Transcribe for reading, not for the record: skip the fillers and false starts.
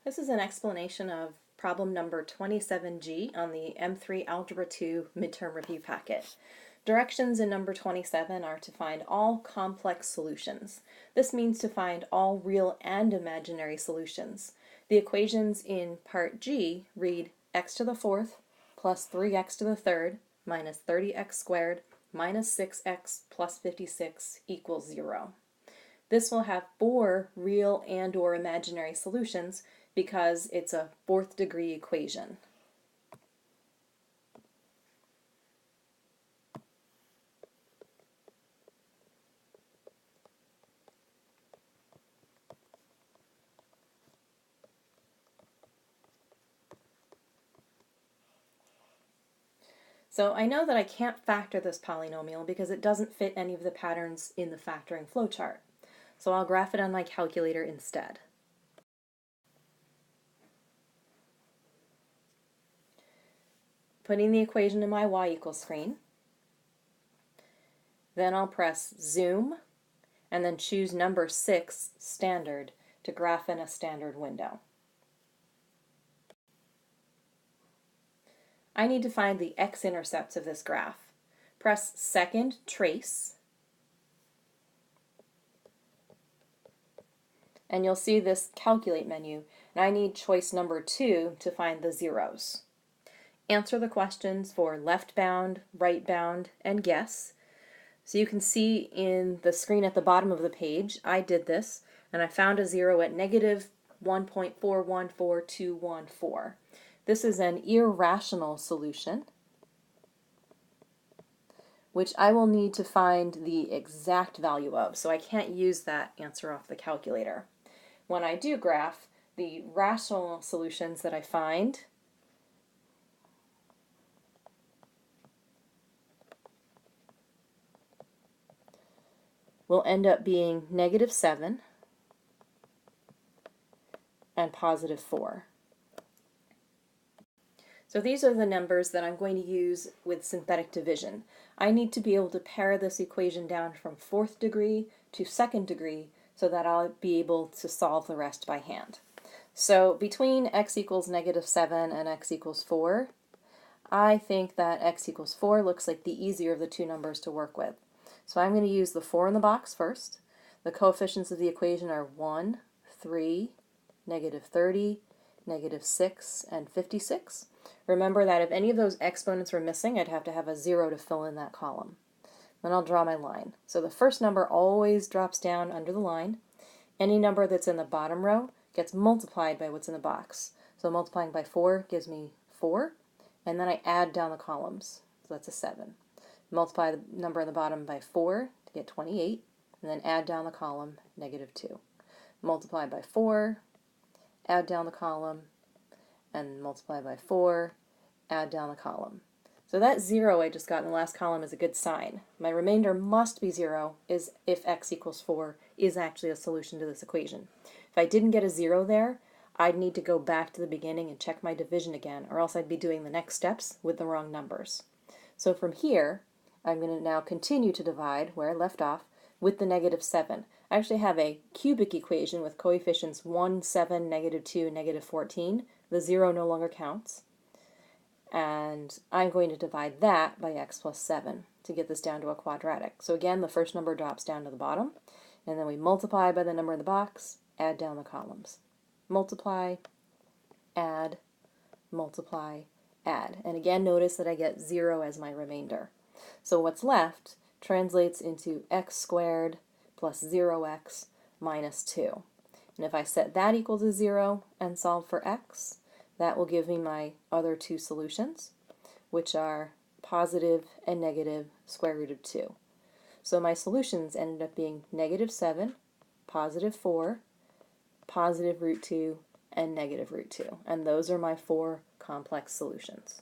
This is an explanation of problem number 27G on the M3 Algebra 2 midterm review packet. Directions in number 27 are to find all complex solutions. This means to find all real and imaginary solutions. The equations in part G read x to the fourth plus 3x to the third minus 30x squared minus 6x plus 56 equals 0. This will have 4 real and or imaginary solutions because it's a fourth degree equation. So I know that I can't factor this polynomial because it doesn't fit any of the patterns in the factoring flowchart. So I'll graph it on my calculator instead. Putting the equation in my y equals screen. Then I'll press zoom and then choose number 6, standard, to graph in a standard window. I need to find the x-intercepts of this graph. Press second, trace, and you'll see this calculate menu, and I need choice number 2 to find the zeros. Answer the questions for left bound, right bound, and guess. So you can see in the screen at the bottom of the page, I did this, and I found a 0 at negative 1.414214. This is an irrational solution, which I will need to find the exact value of, so I can't use that answer off the calculator. When I do graph, the rational solutions that I find will end up being negative 7 and positive 4. So these are the numbers that I'm going to use with synthetic division. I need to be able to pare this equation down from fourth degree to second degree so that I'll be able to solve the rest by hand. So between x equals negative 7 and x equals 4, I think that x equals 4 looks like the easier of the two numbers to work with. So I'm going to use the 4 in the box first. The coefficients of the equation are 1, 3, negative 30, negative 6, and 56. Remember that if any of those exponents were missing, I'd have to have a 0 to fill in that column. Then I'll draw my line. So the first number always drops down under the line. Any number that's in the bottom row gets multiplied by what's in the box. So multiplying by 4 gives me 4, and then I add down the columns. So that's a 7. Multiply the number in the bottom by 4 to get 28, and then add down the column, negative 2. Multiply by 4, add down the column, and multiply by 4, add down the column. So that 0 I just got in the last column is a good sign. My remainder must be 0 is if x equals 4 is actually a solution to this equation. If I didn't get a 0 there, I'd need to go back to the beginning and check my division again, or else I'd be doing the next steps with the wrong numbers. So from here, I'm going to now continue to divide where I left off with the negative 7. I actually have a cubic equation with coefficients 1, 7, negative 2, negative 14. The 0 no longer counts. And I'm going to divide that by x plus 7 to get this down to a quadratic. So again, the first number drops down to the bottom, and then we multiply by the number in the box, add down the columns. Multiply, add, multiply, add. And again, notice that I get 0 as my remainder. So what's left translates into x squared plus 0x minus 2. And if I set that equal to 0 and solve for x, that will give me my other two solutions, which are positive and negative square root of 2. So my solutions ended up being negative 7, positive 4, positive root 2, and negative root 2. And those are my 4 complex solutions.